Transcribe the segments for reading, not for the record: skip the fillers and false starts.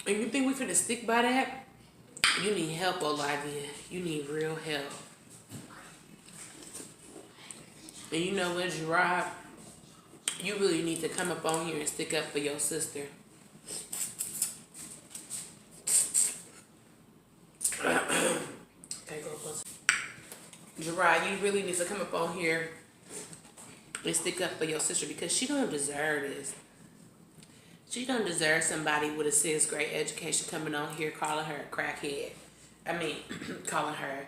And you think we finna stick by that? You need help, Olivia. You need real help. And you know what, Jerrod? You really need to come up on here and stick up for your sister. Okay, go close. Jerrod, you really need to come up on here and stick up for your sister because she don't deserve this. She don't deserve somebody with a 6th grade education coming on here calling her a crackhead. I mean, calling her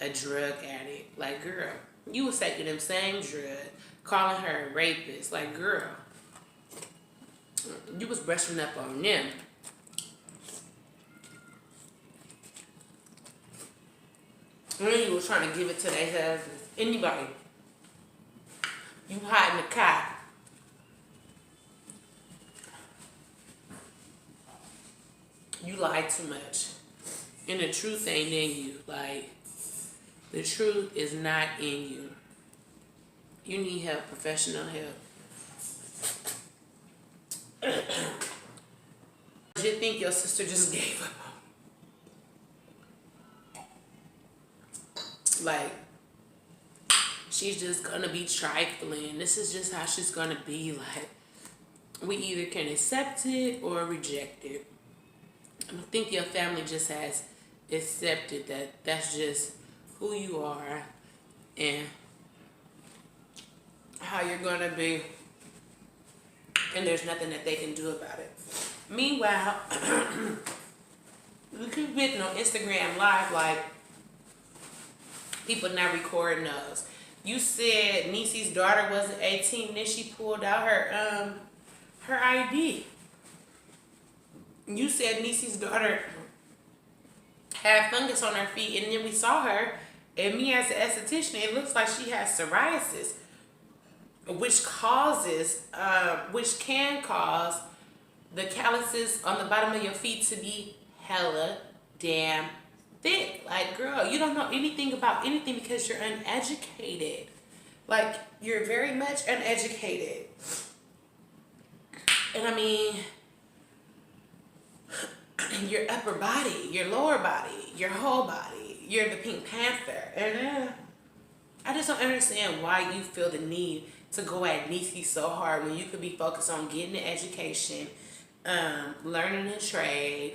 a drug addict. Like, girl, you was taking them same drugs, calling her a rapist. Like, girl, you was brushing up on them. And then you was trying to give it to their husbands. Anybody. You hiding the cop. You lie too much. And the truth ain't in you. Like, the truth is not in you. You need help, professional help. You think your sister just gave up? Like, she's just gonna be trifling. This is just how she's gonna be. Like, we either can accept it or reject it. I think your family just has accepted that that's just who you are and how you're gonna be, and there's nothing that they can do about it. Meanwhile, we keep getting on Instagram Live like people not recording those. You said Neice's daughter wasn't 18, then she pulled out her ID. You said Neice's daughter had fungus on her feet, and then we saw her, and me as an esthetician, it looks like she has psoriasis, which can cause the calluses on the bottom of your feet to be hella damn thick. Like, girl, you don't know anything about anything because you're uneducated. Like, you're very much uneducated. And I mean, your upper body, your lower body, your whole body, you're the Pink Panther. And I just don't understand why you feel the need to go at Neice so hard when you could be focused on getting an education, learning a trade,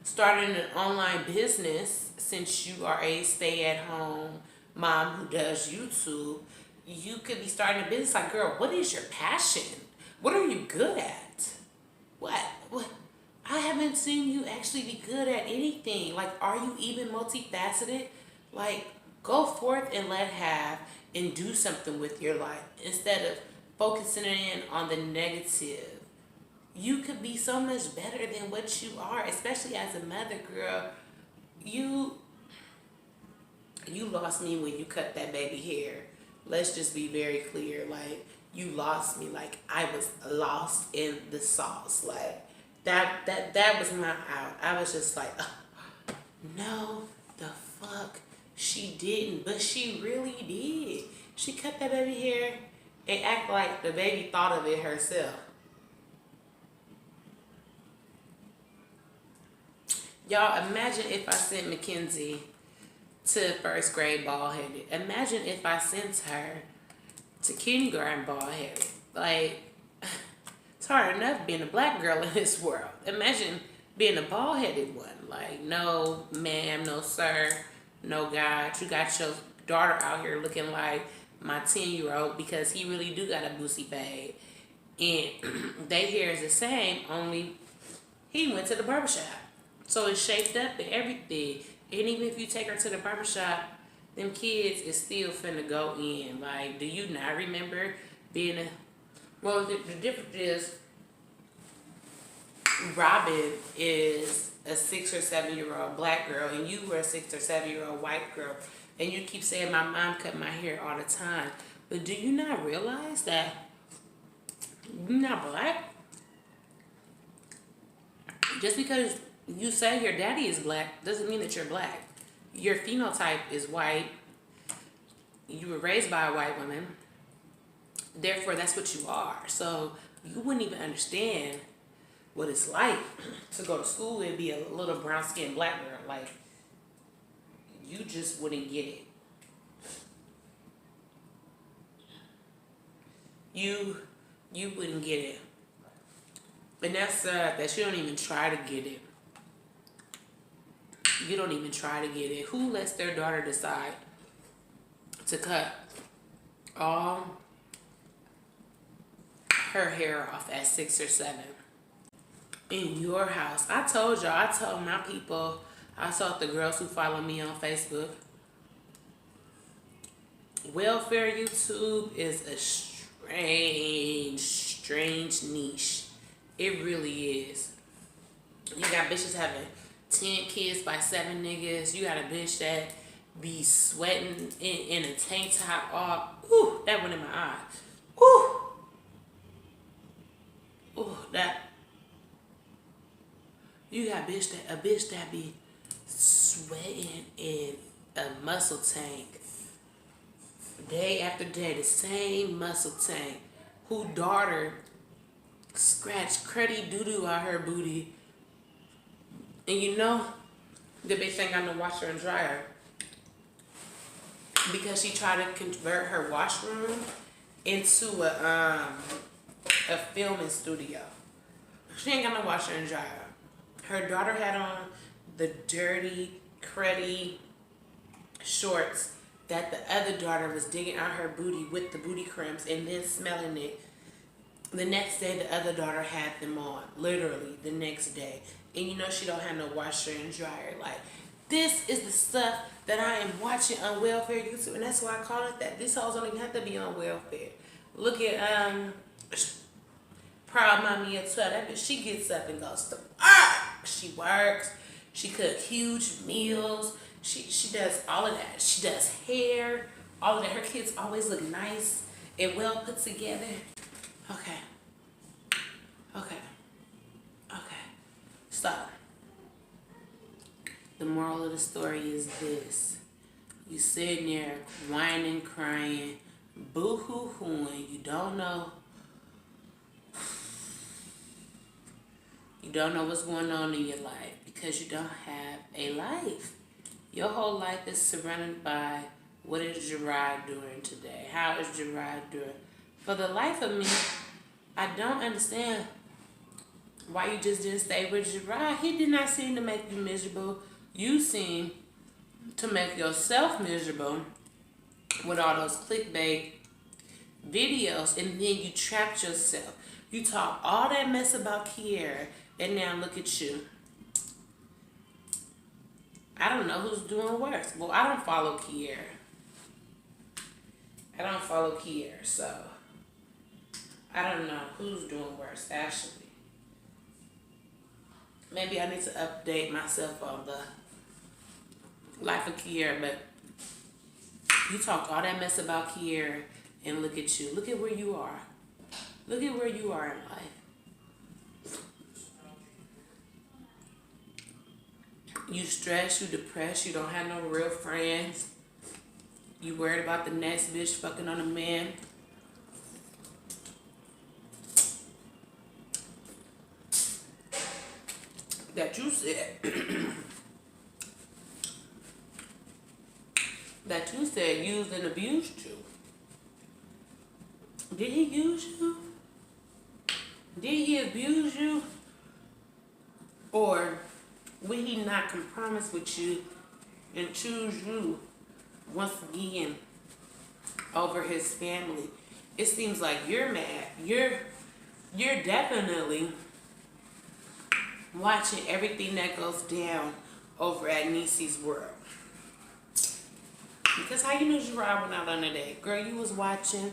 starting an online business. Since you are a stay-at-home mom who does YouTube, you could be starting a business. Like, girl, what is your passion? What are you good at? What? I haven't seen you actually be good at anything. Like, are you even multifaceted? Like, go forth and let have and do something with your life instead of focusing in on the negative. You could be so much better than what you are, especially as a mother, girl. You lost me when you cut that baby hair. Let's just be very clear. Like, you lost me. Like, I was lost in the sauce. Like, that was my out. I was just like, no, the fuck, she didn't. But she really did. She cut that baby hair and act like the baby thought of it herself. Y'all, imagine if I sent Mackenzie to 1st grade bald-headed. Imagine if I sent her to kindergarten bald-headed. Like, it's hard enough being a black girl in this world. Imagine being a bald-headed one. Like, no ma'am, no sir, no God. You got your daughter out here looking like my 10-year-old because he really do got a boosie fade. And they hair is the same, only he went to the barbershop. So it's shaped up and everything. And even if you take her to the barbershop, them kids is still finna go in. Like, do you not remember being a... Well, the difference is Robin is a 6 or 7-year-old black girl and you were a 6 or 7-year-old white girl. And you keep saying my mom cut my hair all the time. But do you not realize that you're not black? Just because you say your daddy is black doesn't mean that you're black. Your phenotype is white. You were raised by a white woman. Therefore, that's what you are. So you wouldn't even understand what it's like to go to school and be a little brown skinned black girl. Like, you just wouldn't get it. You wouldn't get it. And that's sad that you don't even try to get it. You don't even try to get it. Who lets their daughter decide to cut all her hair off at 6 or 7 in your house? I told y'all, I told my people, I told the girls who follow me on Facebook, welfare YouTube is a strange niche. It really is. You got bitches having 10 kids by 7 niggas. You got a bitch that be sweating in a tank top all. Ooh, that went in my eye. Ooh. Ooh, that. You got a bitch that be sweating in a muscle tank. Day after day, the same muscle tank. Who daughter scratched cruddy doo-doo out her booty. And you know, the bitch ain't got no washer and dryer because she tried to convert her washroom into a filming studio. She ain't got no washer and dryer. Her daughter had on the dirty, cruddy shorts that the other daughter was digging out her booty with the booty crumbs and then smelling it. The next day, the other daughter had them on. Literally, the next day. And you know she don't have no washer and dryer. Like, this is the stuff that I am watching on welfare YouTube. And that's why I call it that. These hoes don't even have to be on welfare. Look at Proud Mommy at 12. That bitch, she gets up and goes to work. She works. She cooks huge meals. She does all of that. She does hair. All of that. Her kids always look nice and well put together. Okay. Stop. The moral of the story is this. You sitting there whining, crying, boo-hoo-hooing. You don't know what's going on in your life because you don't have a life. Your whole life is surrounded by what is Jerrod doing today? How is Jerrod doing? For the life of me, I don't understand why you just didn't stay with Jerrod. He did not seem to make you miserable. You seem to make yourself miserable with all those clickbait videos, and then you trapped yourself. You talk all that mess about Kiera, and now look at you. I don't know who's doing worse. Well, I don't follow Kiera. So I don't know who's doing worse, actually. Maybe I need to update myself on the life of Kiera, but you talked all that mess about Kiera, and look at you. Look at where you are. Look at where you are in life. You stressed, you depressed, you don't have no real friends. You worried about the next bitch fucking on a man. That you said used and abused you. Did he use you? Did he abuse you? Or will he not compromise with you and choose you once again over his family? It seems like you're mad. You're definitely watching everything that goes down over at Neice's world. Because how you knew Jerrod went out on a date? Girl, you was watching.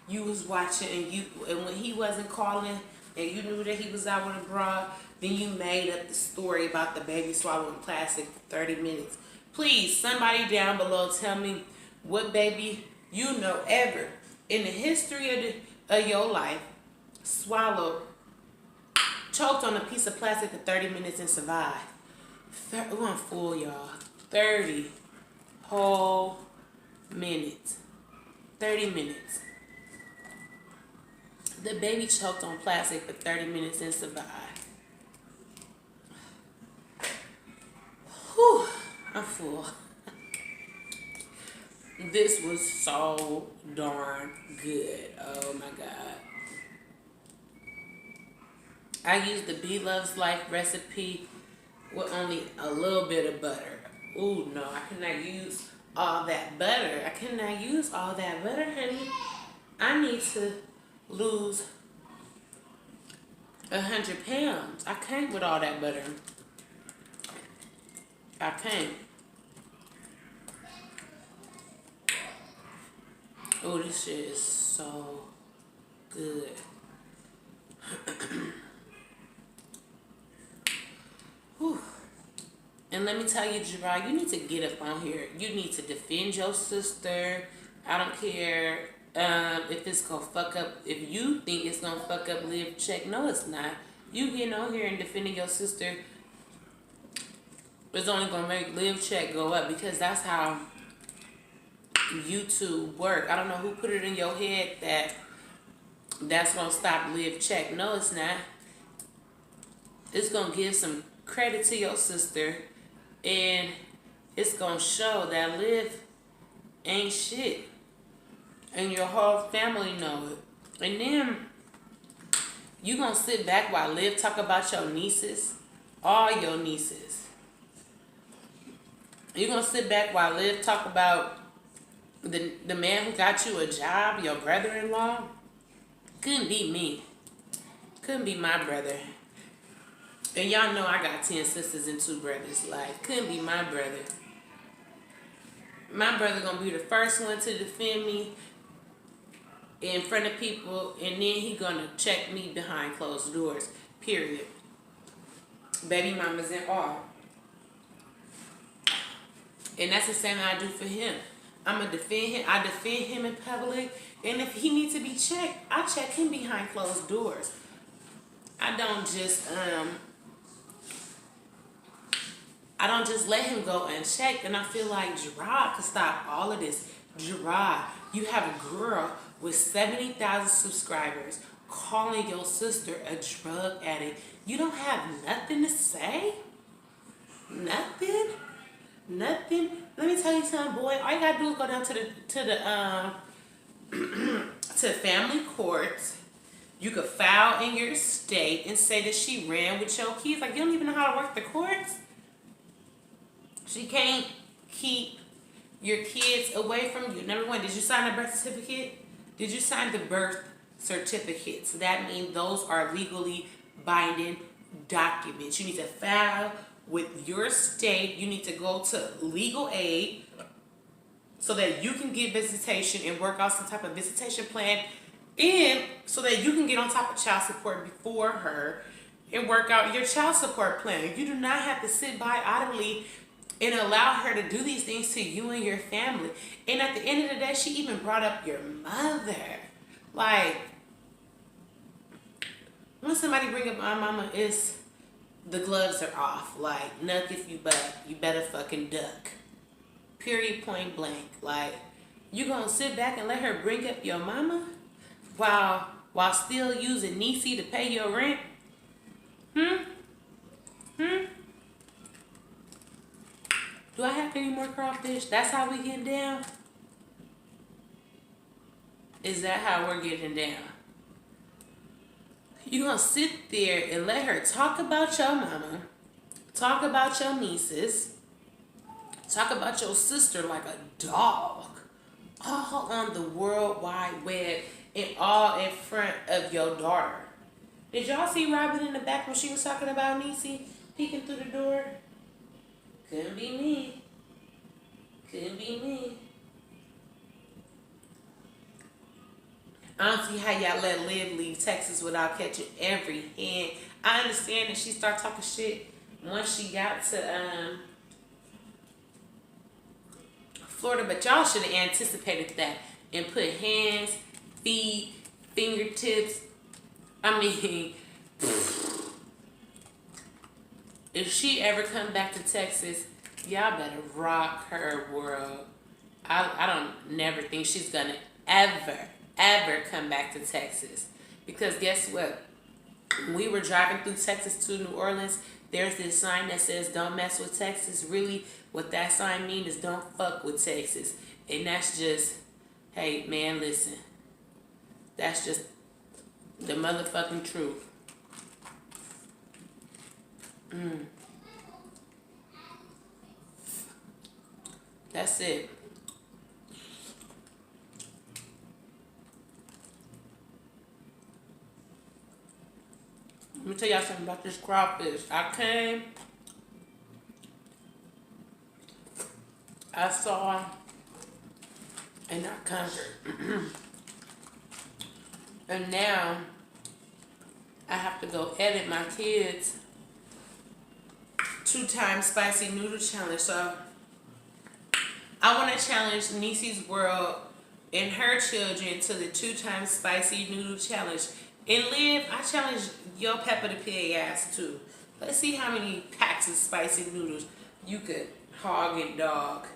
And when he wasn't calling and you knew that he was out with a bra, then you made up the story about the baby swallowing plastic for 30 minutes. Please, somebody down below tell me what baby you know ever in the history of your life choked on a piece of plastic for 30 minutes and survived. We're gonna fool y'all. 30 whole minutes. 30 minutes. The baby choked on plastic for 30 minutes and survived. Whew, I'm full. This was so darn good. Oh my God. I used the Bee Loves Life recipe with only a little bit of butter. Ooh, no, I cannot use all that butter. I cannot use all that butter, honey. I need to lose 100 pounds. I can't with all that butter. I can't. Oh, this shit is so good. Whew. And let me tell you, Jerrod, you need to get up on here. You need to defend your sister. I don't care if it's going to fuck up. If you think it's going to fuck up Live Check, no, it's not. You getting on here and defending your sister is only going to make Live Check go up, because that's how YouTube work. I don't know who put it in your head that that's going to stop Live Check. No, it's not. It's going to give some credit to your sister, and it's going to show that Liv ain't shit, and your whole family know it. And then you going to sit back while Liv talk about your nieces, all your nieces. You going to sit back while Liv talk about the man who got you a job, your brother-in-law. Couldn't be me. Couldn't be my brother. And y'all know I got 10 sisters and 2 brothers. Like, couldn't be my brother. My brother gonna be the first one to defend me in front of people, and then he gonna check me behind closed doors. Period. Baby mamas and all. And that's the same I do for him. I'ma defend him. I defend him in public, and if he needs to be checked, I check him behind closed doors. I don't just let him go unchecked. And I feel like Jerrod could stop all of this. Jerrod, you have a girl with 70,000 subscribers calling your sister a drug addict. You don't have nothing to say? Nothing? Nothing? Let me tell you something, boy. All you gotta do is go down to family courts. You could file in your state and say that she ran with your kids. Like, you don't even know how to work the courts. She can't keep your kids away from you. Number one, did you sign the birth certificate? Did you sign the birth certificate? So that means those are legally binding documents. You need to file with your state. You need to go to legal aid so that you can get visitation and work out some type of visitation plan, and so that you can get on top of child support before her and work out your child support plan. You do not have to sit by idly and allow her to do these things to you and your family. And at the end of the day, she even brought up your mother. Like, when somebody bring up my mama, it's the gloves are off. Like, nuck if you butt, you better fucking duck. Period, point blank. Like, you gonna sit back and let her bring up your mama while still using Neice to pay your rent? Do I have any more crawfish? That's how we get down? Is that how we're getting down? You gonna sit there and let her talk about your mama, talk about your nieces, talk about your sister like a dog, all on the World Wide Web and all in front of your daughter. Did y'all see Robin in the back when she was talking about Neice peeking through the door? Couldn't be me. Couldn't be me. I don't see how y'all let Liv leave Texas without catching every hand. I understand that she started talking shit once she got to Florida, but y'all should have anticipated that and put hands, feet, fingertips. I mean, if she ever come back to Texas, y'all better rock her world. I don't never think she's gonna ever come back to Texas. Because guess what? When we were driving through Texas to New Orleans, there's this sign that says "Don't mess with Texas." Really, what that sign means is "Don't fuck with Texas," and that's just, hey man, listen, that's just the motherfucking truth. That's it. Let me tell y'all something about this crawfish. I saw, and I conquered. And now I have to go edit my kids' 2 times spicy noodle challenge. So I want to challenge Neice's World and her children to the 2 times spicy noodle challenge. And Liv, I challenge your Peppa the Pig ass too. Let's see how many packs of spicy noodles you could hog and dog.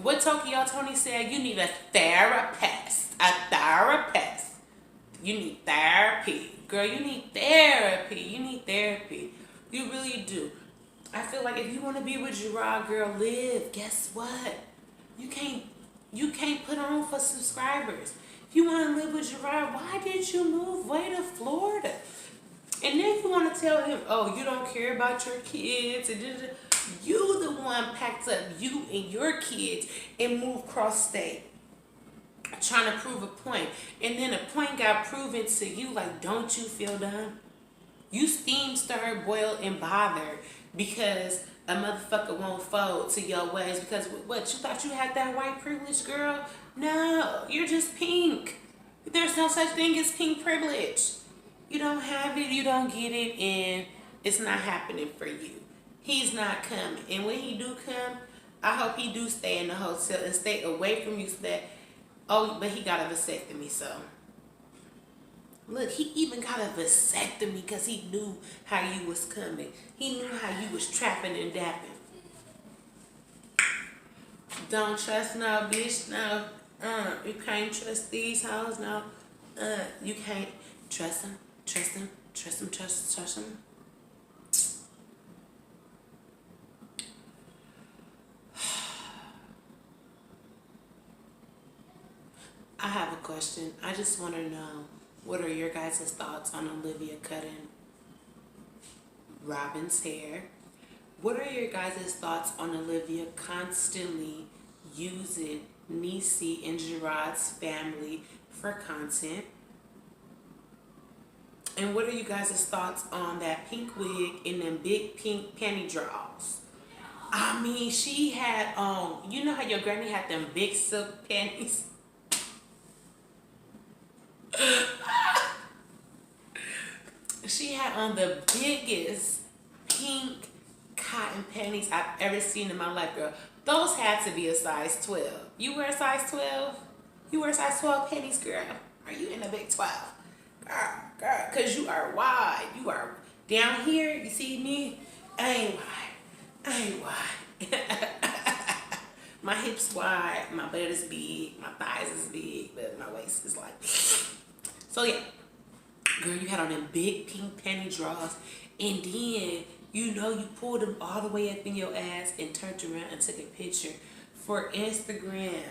What Tokyo Tony said, you need a therapist. A therapist. You need therapy. Girl, you need therapy. You need therapy. You really do. I feel like if you want to be with Jerrod, girl, Liv, guess what? You can't put on for subscribers. If you want to live with Jerrod, why did you move way to Florida? And then you want to tell him, oh, you don't care about your kids. And you the one packed up you and your kids and moved cross state trying to prove a point. And then a point got proven to you. Like, don't you feel dumb? You steam, stir, boil, and bother because a motherfucker won't fold to your ways. Because what, you thought you had that white privilege, girl? No, you're just pink. There's no such thing as pink privilege. You don't have it, you don't get it, and it's not happening for you. He's not coming. And when he do come, I hope he do stay in the hotel and stay away from you so that, oh, but he got a vasectomy, so. Look, he even got a vasectomy because he knew how you was coming. He knew how you was trapping and dapping. Don't trust no bitch, no. You can't trust these hoes, no. You can't trust them, trust them, trust them, trust them. I have a question. I just want to know, what are your guys' thoughts on Olivia cutting Robin's hair? What are your guys' thoughts on Olivia constantly using Neice and Jerrod's family for content? And what are you guys' thoughts on that pink wig and them big pink panty draws? I mean, she had you know how your granny had them big silk panties? She had on the biggest pink cotton panties I've ever seen in my life, girl. Those had to be a size 12. You wear a size 12? You wear size 12 panties, girl? Are you in a big 12? Girl, because you are wide. You are down here. You see me? I ain't wide. My hips wide. My butt is big. My thighs is big. But my waist is like... So, yeah. Girl, you had on them big pink panty draws. And then, you know, you pulled them all the way up in your ass and turned around and took a picture for Instagram.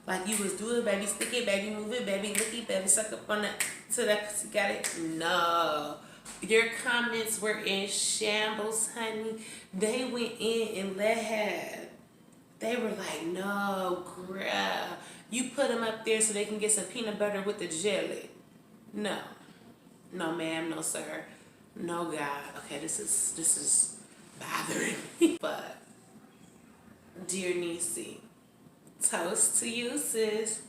Like you was doing, baby, stick it, baby, move it, baby, look it, baby, suck up on that, to that pussy, got it? No. Your comments were in shambles, honey. They went in and they were like, no, girl. You put them up there so they can get some peanut butter with the jelly. No. No, ma'am, no, sir. No, God. Okay, this is bothering me. But, dear Neice, toast to you, sis.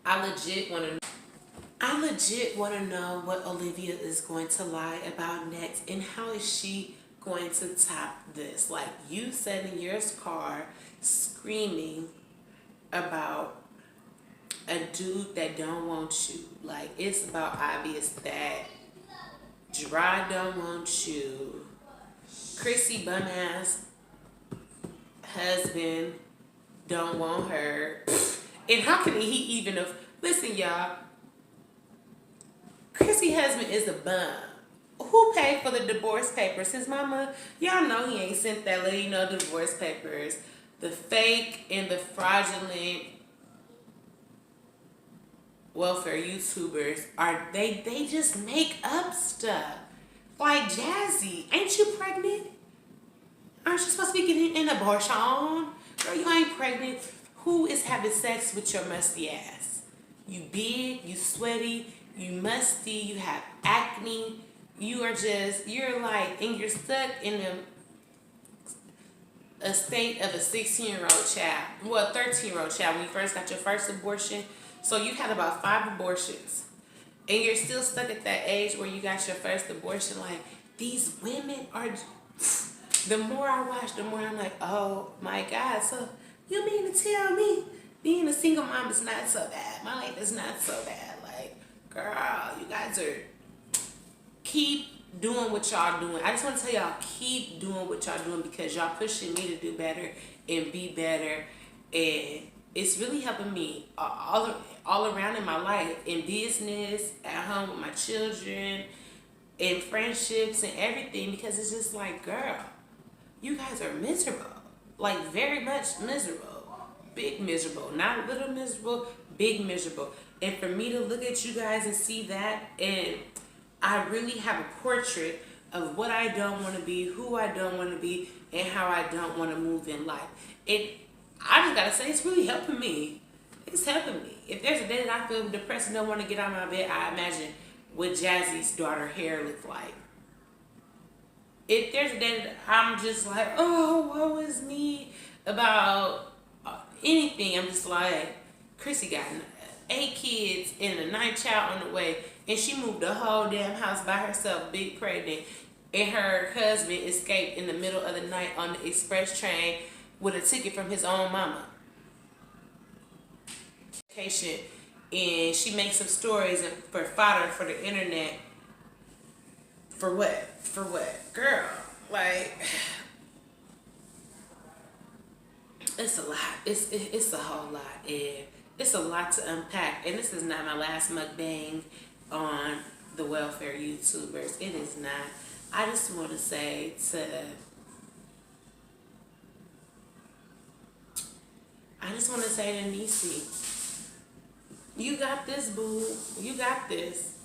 I legit want to know what Olivia is going to lie about next, and how is she going to top this? Like, you sat in your car screaming about a dude that don't want you. Like, it's about obvious that Jerrod don't want you. Chrissy bum ass husband don't want her. And how can he even have... Listen, y'all. Chrissy's husband is a bum. Who paid for the divorce papers? His mama? Y'all know he ain't sent that lady no divorce papers. The fake and the fraudulent welfare YouTubers they just make up stuff. Like, Jazzy, ain't you pregnant? Aren't you supposed to be getting an abortion? Girl, you ain't pregnant. Who is having sex with your musty ass? You big, you sweaty, you musty, you have acne. You're like, and you're stuck in a state of a 16-year-old child. Well, 13-year-old child when you first got your first abortion. So you've had about 5 abortions. And you're still stuck at that age where you got your first abortion. Like, these women are... The more I watch, the more I'm like, oh my God. So you mean to tell me being a single mom is not so bad? My life is not so bad. Like, girl, you guys are... Keep doing what y'all doing. I just want to tell y'all, keep doing what y'all doing, because y'all pushing me to do better and be better. And it's really helping me all around in my life, in business, at home with my children, in friendships and everything, because it's just like, girl, you guys are miserable. Like, very much miserable. Big miserable. Not little miserable, big miserable. And for me to look at you guys and see that, and I really have a portrait of what I don't want to be, who I don't want to be, and how I don't want to move in life. I just gotta say, it's really helping me. It's helping me. If there's a day that I feel depressed and don't want to get out of my bed, I imagine what Jazzy's daughter hair looks like. If there's a day that I'm just like, oh, woe is me about anything, I'm just like, Chrissy got 8 kids and a 9th child on the way, and she moved the whole damn house by herself, big pregnant, and her husband escaped in the middle of the night on the express train with a ticket from his own mama. And she makes some stories for fodder for the internet. For what? For what? Girl, like, it's a lot. It's a whole lot, and it's a lot to unpack. And this is not my last mukbang on the welfare YouTubers. It is not. I just want to say to Neice, you got this, boo. You got this.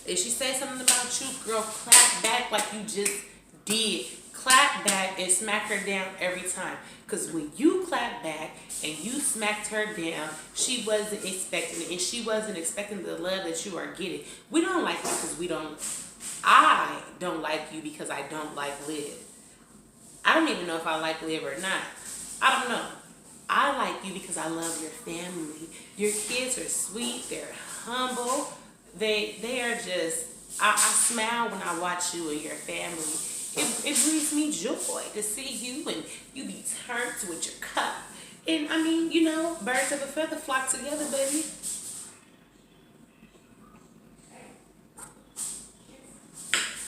If she says something about you, girl, clap back like you just did. Clap back and smack her down every time. Because when you clap back and you smacked her down, she wasn't expecting it. And she wasn't expecting the love that you are getting. We don't like you because we don't... I don't like you because I don't like Liv. I don't even know if I like Liv or not. I don't know. I like you because I love your family. Your kids are sweet. They're humble. They are just... I smile when I watch you and your family. It brings me joy to see you, and you be turned with your cup. And I mean, you know, birds of a feather flock together, baby.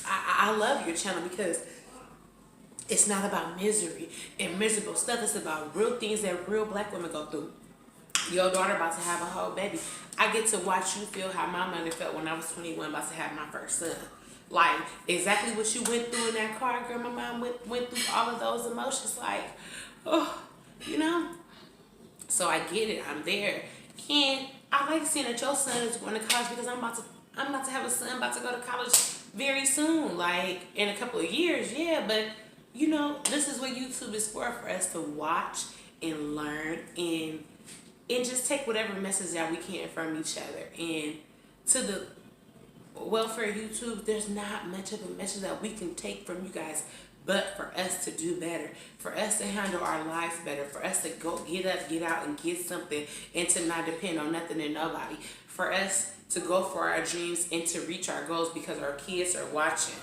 I love your channel because it's not about misery and miserable stuff. It's about real things that real black women go through. Your daughter about to have a whole baby. I get to watch you feel how my mother felt when I was 21 about to have my first son. Like, exactly what you went through in that car, girl. My mom went through all of those emotions. Like, oh, you know? So I get it. I'm there. And I like seeing that your son is going to college because I'm about to have a son about to go to college very soon. Like, in a couple of years, yeah. But, you know, this is what YouTube is for us to watch and learn and just take whatever message that we can from each other. And to the welfare YouTube, there's not much of a message that we can take from you guys, but for us to do better, for us to handle our lives better, for us to go get up, get out, and get something, and to not depend on nothing and nobody, for us to go for our dreams and to reach our goals because our kids are watching.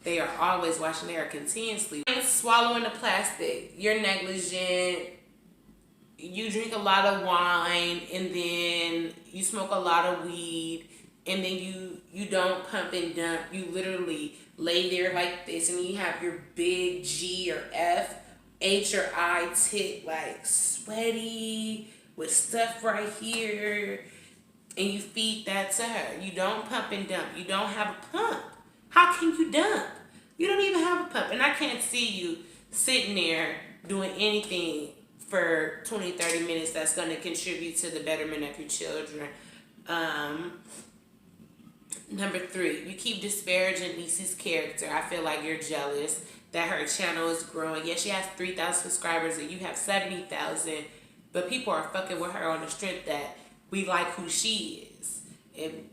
They are always watching. They are continuously swallowing the plastic. You're negligent. You drink a lot of wine, and then you smoke a lot of weed, and then you don't pump and dump. You literally lay there like this, and you have your big G or F H or I tit, like sweaty with stuff right here, and you feed that to her. You don't pump and dump. You don't have a pump. How can you dump? You don't even have a pump. And I can't see you sitting there doing anything for 20, 30 minutes that's going to contribute to the betterment of your children. Number 3, you keep disparaging Neice's character. I feel like you're jealous that her channel is growing. Yes, she has 3,000 subscribers and you have 70,000, but people are fucking with her on the strength that we like who she is. And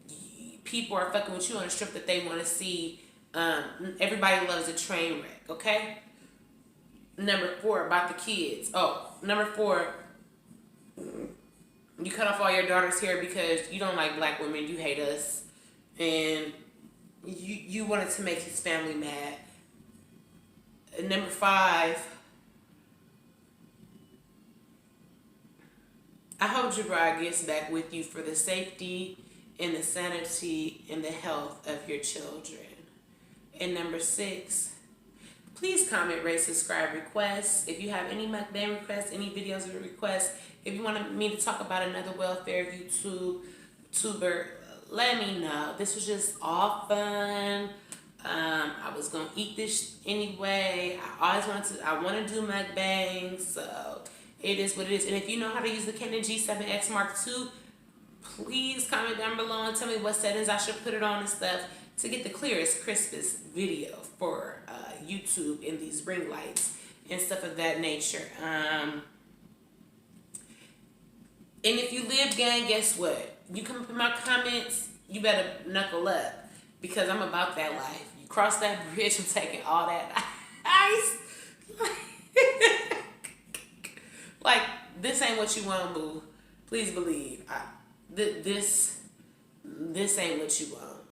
people are fucking with you on the strength that they want to see. Everybody loves a train wreck, okay? Number 4, about the kids. Number 4, you cut off all your daughter's hair because you don't like black women. You hate us. And you wanted to make his family mad. And number 5, I hope Jerrod gets back with you for the safety and the sanity and the health of your children. And number 6, please comment, rate, subscribe, requests. If you have any mukbang requests, any videos or requests, if you want me to talk about another welfare YouTuber, let me know. This was just all fun. I was gonna eat this anyway. I want to do mukbangs, so it is what it is. And if you know how to use the Canon G7X Mark II, please comment down below and tell me what settings I should put it on and stuff to get the clearest, crispest video for YouTube in these ring lights and stuff of that nature. And if you live, gang, guess what? You come up in my comments, you better knuckle up because I'm about that life. You cross that bridge, I'm taking all that ice. Like, this ain't what you want, boo. Please believe. This ain't what you want.